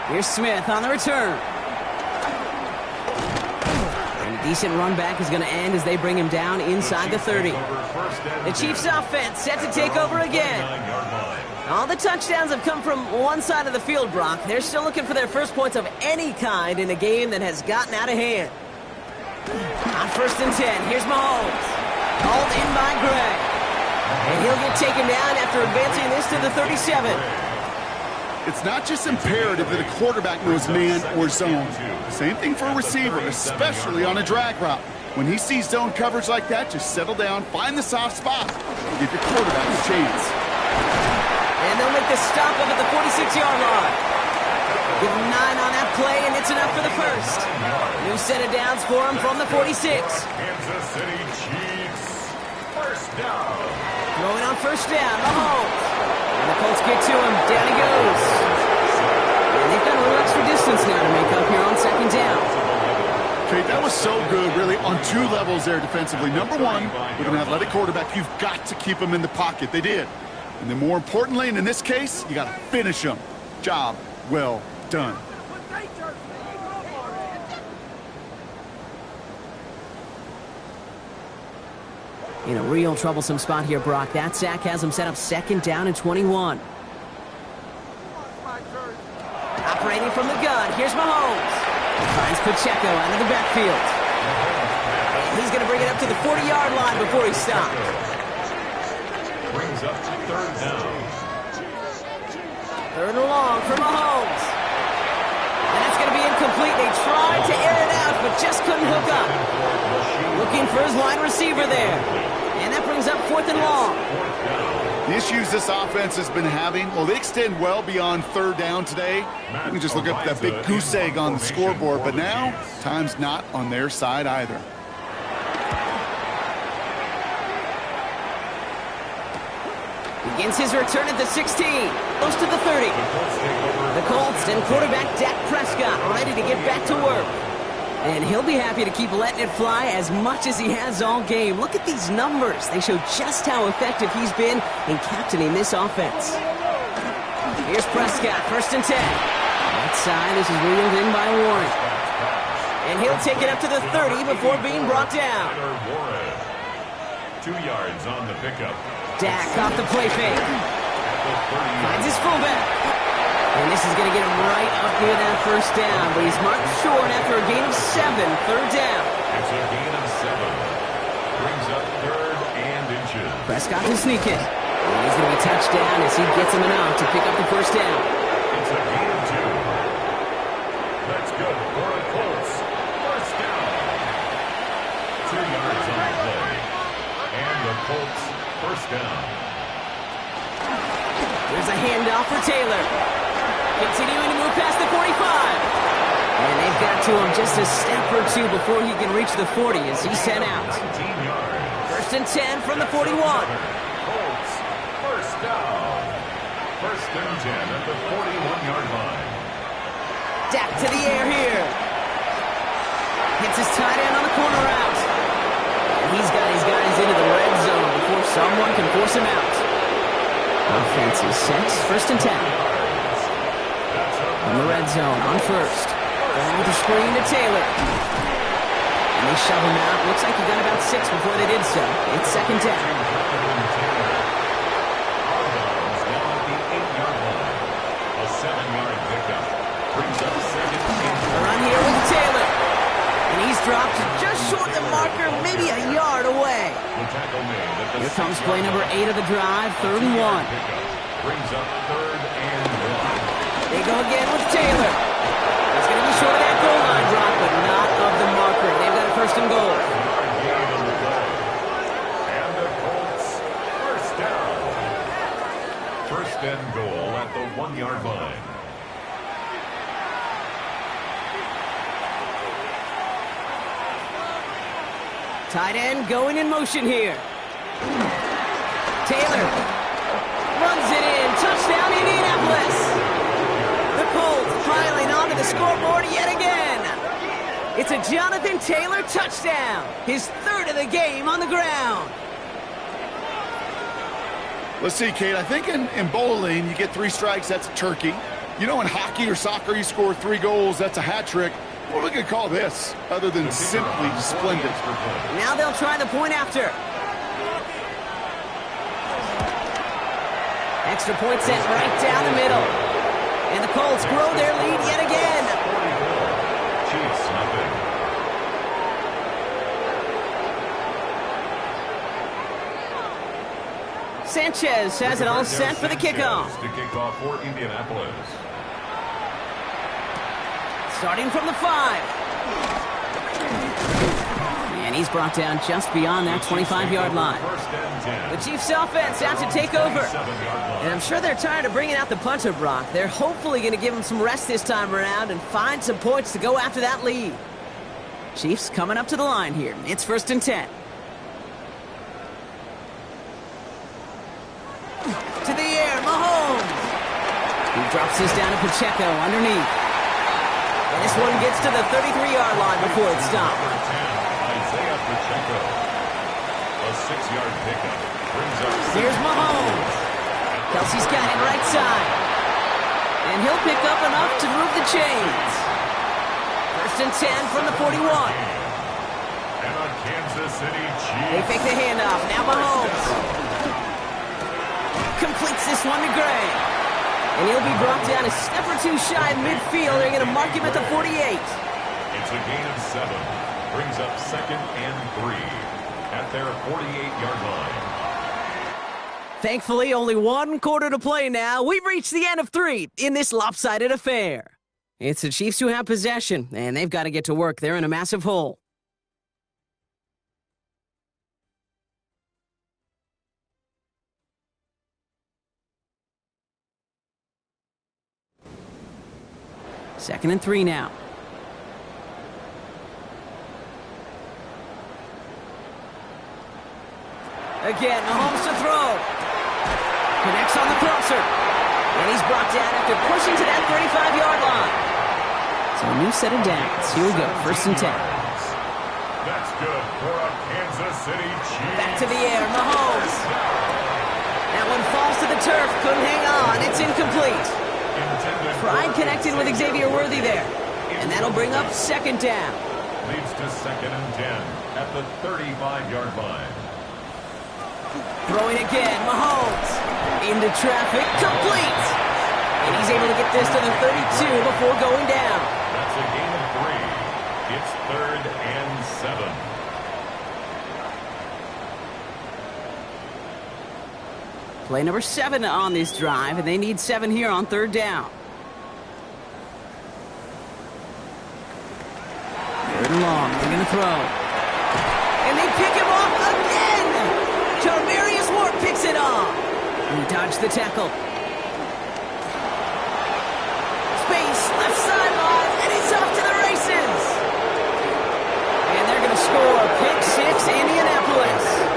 Here's Smith on the return. And a decent run back is going to end as they bring him down inside the 30. The Chiefs offense set to take over again. All the touchdowns have come from one side of the field, Brock. They're still looking for their first points of any kind in a game that has gotten out of hand. On 1st and 10, here's Mahomes. Called in by Gray. And he'll get taken down after advancing this to the 37. It's not just imperative that a quarterback knows man or zone. Same thing for a receiver, especially on a drag route. When he sees zone coverage like that, just settle down, find the soft spot, and give your quarterback a chance. And they'll make the stop up at the 46-yard line. Give him 9 on that play, and it's enough for the first. New set of downs for him from the 46. Kansas City Chiefs, first down. Throwing on 1st down, Mahomes. And the Colts get to him. Down he goes. And they've got a little extra distance now to make up here on 2nd down. Okay, that was so good, really, on 2 levels there defensively. Number one, with an athletic quarterback, you've got to keep him in the pocket. They did. And then more importantly, and in this case, you got to finish him. Job well done. In a real troublesome spot here, Brock. That sack has him set up 2nd down and 21. Operating from the gun, here's Mahomes. He finds Pacheco out of the backfield. And he's going to bring it up to the 40-yard line before he stopped. Brings up to 3rd down. 3rd and long for Mahomes. And that's going to be incomplete. They tried to air it out, but just couldn't hook up. Looking for his wide receiver there. And that brings up 4th and long. The issues this offense has been having, well, they extend well beyond 3rd down today. You can just look up that big goose egg on the scoreboard, but now, time's not on their side either. Begins his return at the 16, close to the 30. The Colts and quarterback Dak Prescott ready to get back to work. And he'll be happy to keep letting it fly as much as he has all game. Look at these numbers. They show just how effective he's been in captaining this offense. Here's Prescott, 1st and 10. Outside, this is reeled in by Warren. And he'll take it up to the 30 before being brought down. 2 yards on the pickup. Dak off the play fake. Finds his fullback. And this is going to get him right up near that 1st down. But he's marked short after a gain of 7. 3rd down. It's a gain of 7. Brings up 3rd and inches. Prescott will sneak it. And he's going to be touched down as he gets him enough to pick up the 1st down. It's a gain of 2. That's good for the Colts. 1st down. 2 yards on the play. And the Colts 1st down. There's a handoff for Taylor. Continuing to move past the 45. And they've got to him just a step or 2 before he can reach the 40 as he's sent out. 1st and 10 from the 41. Colts, 1st down. 1st and 10 at the 41-yard line. Dak to the air here. Hits his tight end on the corner route. And he's got his guys into the red zone before someone can force him out. Offense is set. 1st and 10. On the red zone, on 1st. Going with the screen to Taylor. And they shove him out. Looks like he got about 6 before they did so. It's 2nd down. A 7-yard pickup. Brings up 2nd and Run here with Taylor. And he's dropped just short of the marker, maybe a yard away. Here comes play number 8 of the drive, 3rd and 1. Brings up 3rd and 1. They go again with Taylor. It's going to be short of that goal line drop, but not of the marker. They've got a 1st and goal. And the Colts 1st down. 1st and goal at the 1-yard line. Tight end going in motion here. Taylor runs it in. Touchdown, Indianapolis. The Colts piling onto the scoreboard yet again. It's a Jonathan Taylor touchdown. His 3rd of the game on the ground. Let's see, Kate. I think in bowling, you get 3 strikes, that's a turkey. You know, in hockey or soccer, you score 3 goals, that's a hat trick. What are we going to call this, other than simply splendid? Now they'll try the point after. Extra point sent right down the middle. And the Colts grow their lead yet again. Chiefs nothing. Sanchez has it all set for the kickoff. To kick off for Indianapolis. Starting from the 5. And he's brought down just beyond that 25-yard line. First and 10. The Chiefs offense out to take over. And I'm sure they're tired of bringing out the punter, Brock. They're hopefully going to give him some rest this time around and find some points to go after that lead. Chiefs coming up to the line here. It's first and 10. To the air, Mahomes. He drops this down to Pacheco underneath. And this one gets to the 33-yard line before it's stopped. Isaiah Pacheco. A 6-yard pickup. Brings up. Here's Mahomes. Kelsey's got it right side. And he'll pick up enough to move the chains. First and 10 from the 41. And a Kansas City Chiefs. They fake the handoff. Now Mahomes completes this one to Gray. And he'll be brought down a step or 2 shy of midfield. They're going to mark him at the 48. It's a gain of 7. Brings up 2nd and 3 at their 48-yard line. Thankfully, only 1 quarter to play now. We've reached the end of 3 in this lopsided affair. It's the Chiefs who have possession, and they've got to get to work. They're in a massive hole. Second and 3 now. Again, Mahomes to throw. Connects on the crosser. And he's brought down after pushing to that 35-yard line. So a new set of downs. Here we go, first and 10. That's good for a Kansas City Chiefs. Back to the air, Mahomes. That one falls to the turf. Couldn't hang on. It's incomplete. Pride connected with Xavier Worthy there. And that'll bring up second down. Leads to 2nd and 10 at the 35-yard line. Throwing again, Mahomes. Into traffic, complete. And he's able to get this to the 32 before going down. That's a gain of 3. It's 3rd and 7. Play number 7 on this drive, and they need 7 here on 3rd down. 3rd and long, they're going to throw. And they pick him off again! Charvarius Ward picks it off. And he dodged the tackle. Space, left sideline, and he's off to the races! And they're going to score. Pick 6, Indianapolis.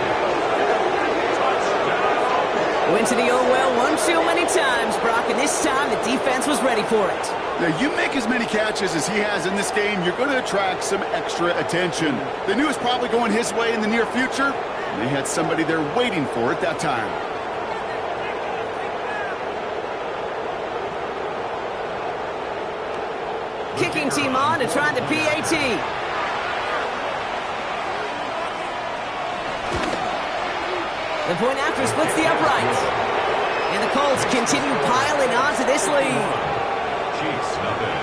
Went to the oh-well one too many times, Brock, and this time the defense was ready for it. Now, you make as many catches as he has in this game, you're going to attract some extra attention. They knew it was probably going his way in the near future, and they had somebody there waiting for it that time. Kicking team on to try the PAT. The point after splits the uprights. And the Colts continue piling on to this lead. Chiefs nothing.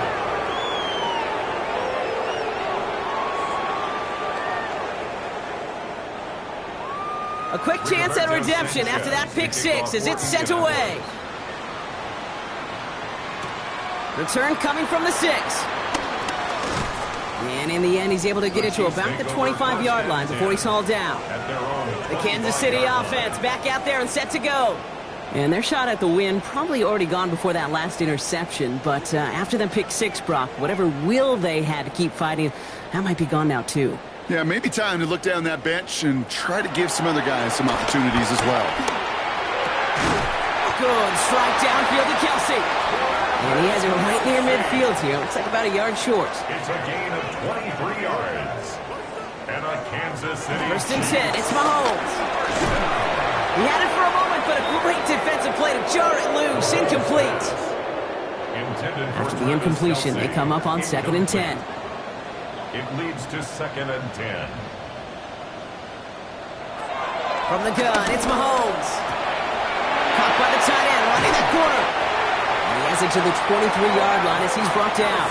A quick chance at redemption after that pick 6 as it's sent away. Return coming from the 6. And in the end, he's able to get it to about the 25-yard line before he's hauled down. The Kansas City offense back out there and set to go. And their shot at the win probably already gone before that last interception. But after the pick 6, Brock, whatever will they had to keep fighting, that might be gone now too. Yeah, maybe time to look down that bench and try to give some other guys some opportunities as well. Good strike downfield to Kelsey. And he has it right near midfield here. Looks like about a yard short. It's a gain of 23 yards. And a Kansas City. First and 10, it's Mahomes. He had it for a moment but a great defensive play to jar it loose. Incomplete. After the incompletion, they come up on 2nd and 10. It leads to 2nd and 10. From the gun, it's Mahomes. Caught by the tight end, running that corner. And he has it to the 23-yard line as he's brought down.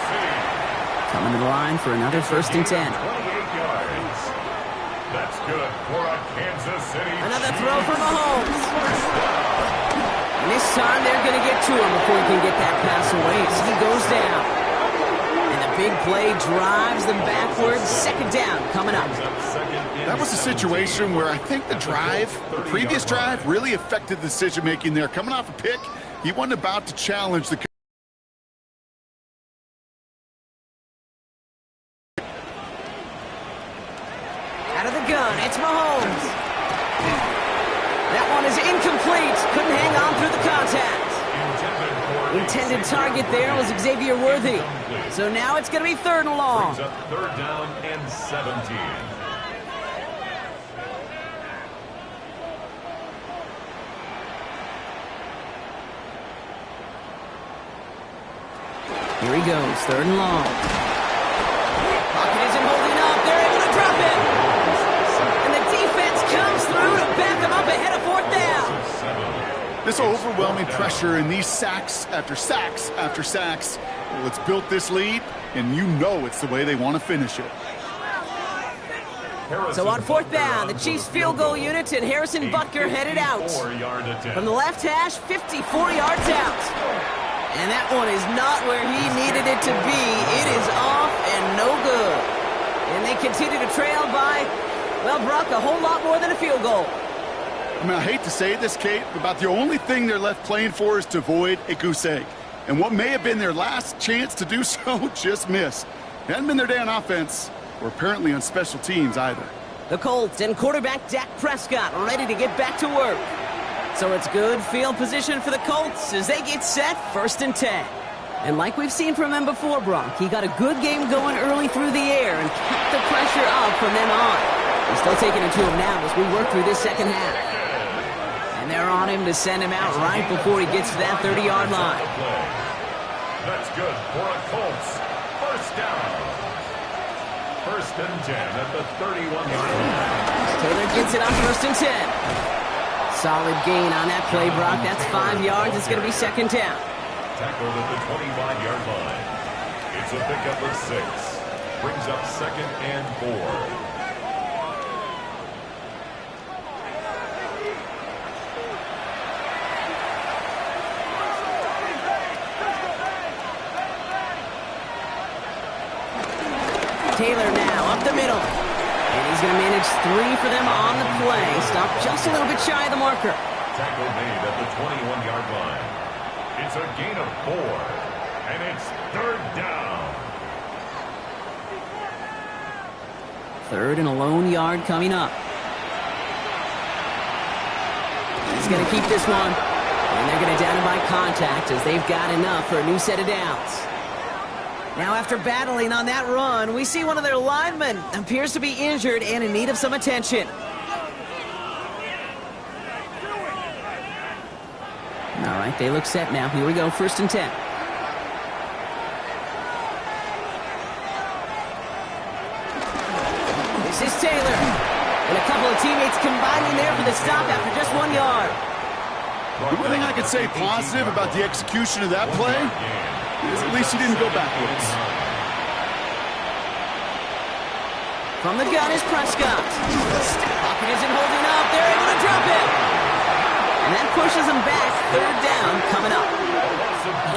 Coming to the line for another 1st and 10. 28 yards. That's good for a Kansas City. Another throw for Mahomes. And this time they're going to get to him before he can get that pass away as he goes down. And the big play drives them backwards. 2nd down coming up. That was a situation where I think the previous drive, really affected the decision-making there. Coming off a pick, he wasn't about to challenge the... Out of the gun, it's Mahomes. That one is incomplete. Couldn't hang on through the contact. Intended target there was Xavier Worthy. So now it's going to be 3rd and long. 3rd down and 17. Here he goes, 3rd and long. Pocket isn't holding up. They're able to drop it. And the defense comes through to back them up ahead of 4th down. This overwhelming pressure and these sacks after sacks after sacks, well, it's built this lead, and you know it's the way they want to finish it. So on 4th down, the Chiefs field goal unit and Harrison Butker headed out. From the left hash, 54 yards out. And that one is not where he needed it to be. It is off and no good. And they continue to trail by, well, Brock, a whole lot more than a field goal. I mean, I hate to say this, Kate, but about the only thing they're left playing for is to avoid a goose egg. And what may have been their last chance to do so just missed. It hadn't been their day on offense, or apparently on special teams either. The Colts and quarterback Dak Prescott ready to get back to work. So it's good field position for the Colts as they get set 1st and 10. And like we've seen from him before, Brock, he got a good game going early through the air and kept the pressure up from then on. He's still taking it to him now as we work through this 2nd half. And they're on him to send him out right before he gets to that 30-yard line. That's good for a Colts 1st down. 1st and 10 at the 31-yard line. Taylor gets it on 1st and 10. Solid gain on that play, Brock. That's 5 yards. It's going to be 2nd down. Tackled at the 25-yard line. It's a pickup of 6. Brings up 2nd and 4. Taylor now up the middle. And he's going to manage 3 for them on the play. Stopped just a little bit shy of the marker. Tackle made at the 21-yard line. It's a gain of 4. And it's 3rd down. 3rd and a lone yard coming up. He's going to keep this one. And they're going to down him by contact as they've got enough for a new set of downs. Now, after battling on that run, we see one of their linemen appears to be injured and in need of some attention. All right, they look set now. Here we go, 1st and 10. This is Taylor. And a couple of teammates combining there for the stop after just 1 yard. The one thing I could say positive about the execution of that play is at least he didn't go backwards. From the gun is Prescott. Pocket isn't holding up. They're able to drop it. And that pushes them back. 3rd down coming up.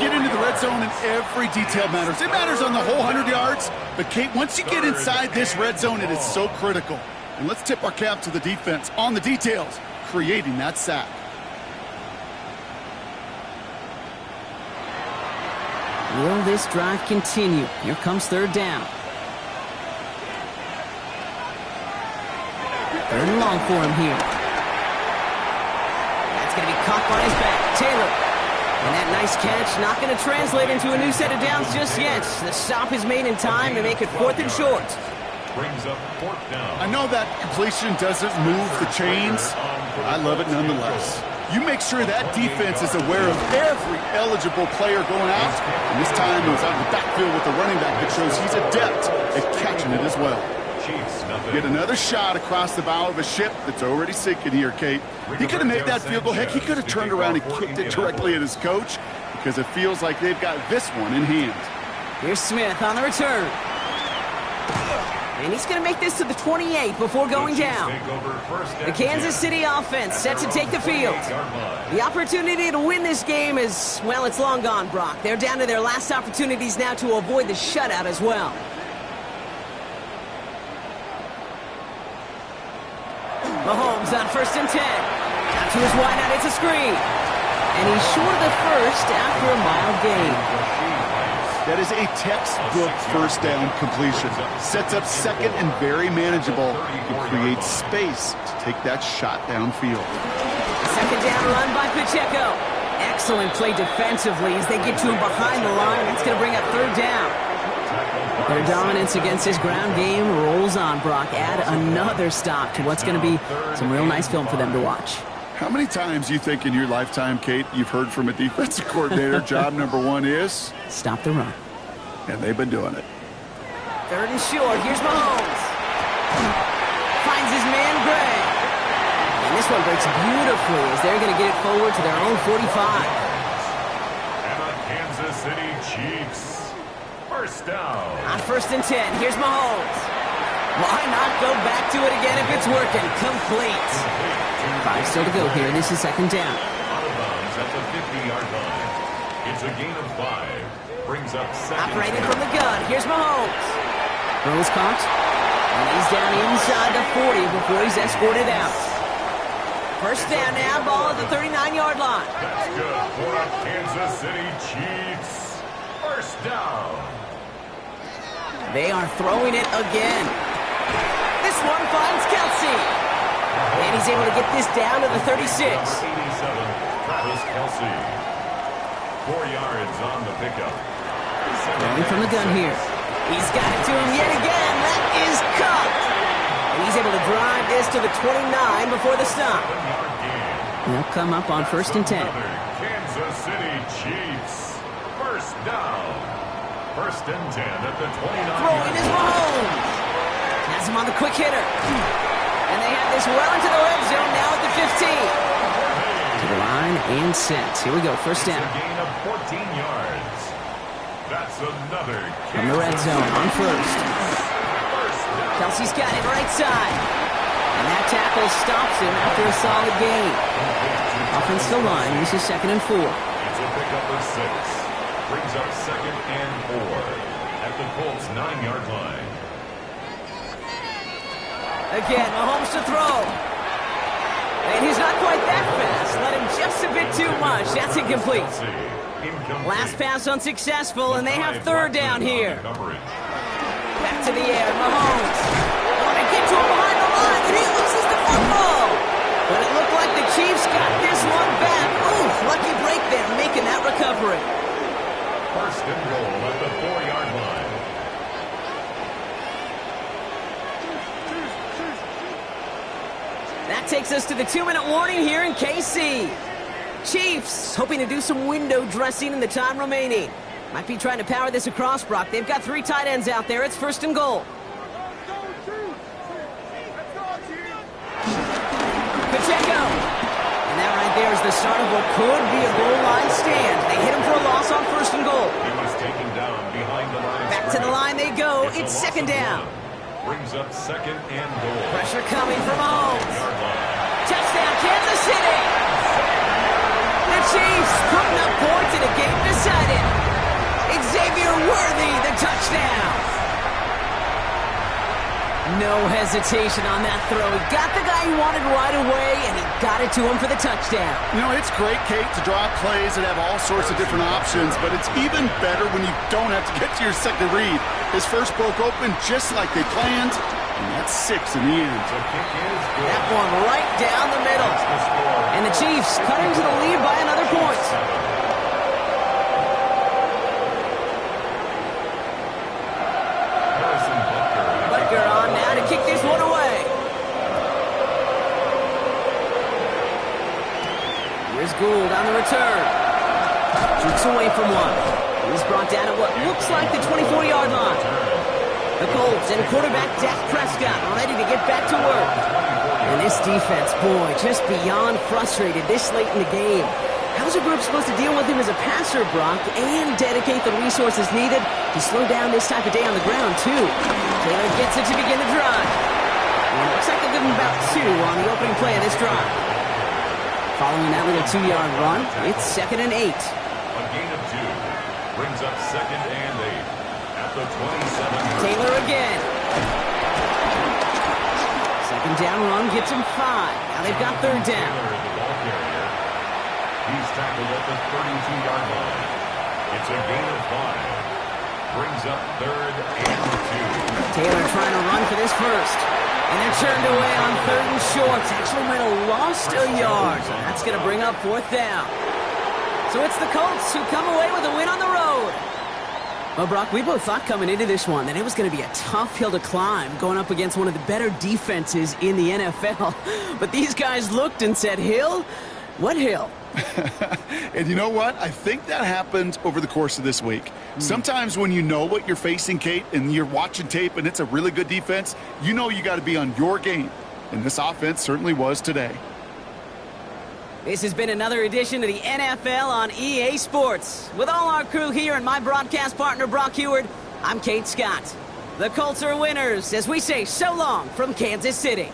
Get into the red zone and every detail matters. It matters on the whole 100 yards. But, Kate, once you get inside this red zone, it is so critical. And let's tip our cap to the defense on the details, creating that sack. Will this drive continue? Here comes 3rd down. 3rd and long for him here. That's going to be caught by his back. Taylor. And that nice catch not going to translate into a new set of downs just yet. The stop is made in time to make it 4th and short. Brings up 4th down. I know that completion doesn't move the chains, but I love it nonetheless. You make sure that defense is aware of every eligible player going out. And this time he was out in the backfield with the running back that shows he's adept at catching it as well. Get another shot across the bow of a ship that's already sinking here, Kate. He could have made that field goal. Heck, he could have turned around and kicked it directly at his coach because it feels like they've got this one in hand. Here's Smith on the return. And he's going to make this to the 28 before going down. The Kansas City offense set to take the field. The opportunity to win this game is, well, it's long gone, Brock. They're down to their last opportunities now to avoid the shutout as well. Mahomes on 1st and 10. Out to his wideout, it's a screen. And he's short of the first after a mild gain. That is a textbook first down completion. Sets up second and very manageable. It creates space to take that shot downfield. Second down run by Pacheco. Excellent play defensively as they get to him behind the line. That's going to bring up 3rd down. Their dominance against this ground game rolls on, Brock. Add another stop to what's going to be some real nice film for them to watch. How many times you think in your lifetime, Kate, you've heard from a defensive coordinator, job number 1 is? Stop the run. And they've been doing it. 3rd and short. Here's Mahomes. Finds his man, Gray. And this one breaks beautifully as they're going to get it forward to their own 45. And the Kansas City Chiefs. First down. On 1st and 10, here's Mahomes. Why not go back to it again if it's working? Complete. 5 still to go here. This is 2nd down. Out of bounds at the 50-yard line. It's a gain of 5. Brings up 2nd. Operating from the gun. Here's Mahomes. Throws caught. And he's down inside the 40 before he's escorted out. First down now. Ball at the 39-yard line. That's good for the Kansas City Chiefs. First down. They are throwing it again. This one finds Kelsey. And he's able to get this down to the 36. 87, Travis Kelsey. 4 yards on the pickup. Throwing from the gun here. He's got it to him yet again. That is cut. And he's able to drive this to the 29 before the stop. They'll come up on 1st and 10. Kansas City Chiefs. First down. 1st and 10 at the 29. Throwing is Mahomes. Has him on the quick hitter. And they have this well into the red zone now at the 15. To the line and set. Here we go, first down. A gain of 14 yards. That's another from the red zone on 1st. Kelsey's got it right side. And that tackle stops him after a solid gain. Offense to line. This is 2nd and 4. It's a pickup of 6. Brings up 2nd and 4 at the Colts 9-yard line. Again, Mahomes to throw. And he's not quite that fast. Let him just a bit too much. That's incomplete. Last pass unsuccessful, and they have 3rd down here. Back to the air, Mahomes. Want to get to him behind the line, and he loses the football. But it looked like the Chiefs got this one back. Ooh, lucky break there, making that recovery. 1st and goal at the 4-yard line. That takes us to the 2-minute warning here in KC. Chiefs hoping to do some window dressing in the time remaining. Might be trying to power this across, Brock. They've got 3 tight ends out there. It's 1st and goal. Pacheco. And that right there is the start of what could be a goal line stand. They hit him for a loss on 1st and goal. He was taken down behind the line. Back to the line they go. It's 2nd down. Brings up 2nd and goal. Pressure coming from Mahomes. Touchdown, Kansas City. The Chiefs putting up points in a game decided. Xavier Worthy, the touchdown. No hesitation on that throw. He got the guy he wanted right away, and he got it to him for the touchdown. You know, it's great, Kate, to draw plays and have all sorts of different options, but it's even better when you don't have to get to your second read. His first broke open just like they planned, and that's 6 in the end. That one right down the middle. And the Chiefs cut into the lead by another point. Butker on now to kick this one away. return. Shoots away from one. He's brought down at what looks like the 24-yard line. The Colts and quarterback Dak Prescott ready to get back to work. And this defense, boy, just beyond frustrated this late in the game. How's a group supposed to deal with him as a passer, Brock, and dedicate the resources needed to slow down this type of day on the ground, too? Taylor gets it to begin the drive. And it looks like they'll give him about 2 on the opening play of this drive. Following that little 2-yard run, it's 2nd and 8. A gain of 2 brings up 2nd and 8 at the 27. Taylor again. Second down run gets him 5. Now they've got 3rd down. He's tackled at the 32-yard line. It's a gain of 5. Brings up 3rd and 2. Taylor trying to run for this first. And they're turned away on 3rd and short. Actually might have lost a yard. So that's going to bring up 4th down. So it's the Colts who come away with a win on the road. Well, Brock, we both thought coming into this one that it was going to be a tough hill to climb going up against one of the better defenses in the NFL. But these guys looked and said, Hill? What hill? And you know what? I think that happened over the course of this week. Sometimes when you know what you're facing, Kate, and you're watching tape and it's a really good defense, you know you got to be on your game. And this offense certainly was today. This has been another edition of the NFL on EA Sports. With all our crew here and my broadcast partner, Brock Huard, I'm Kate Scott. The Colts are winners as we say so long from Kansas City.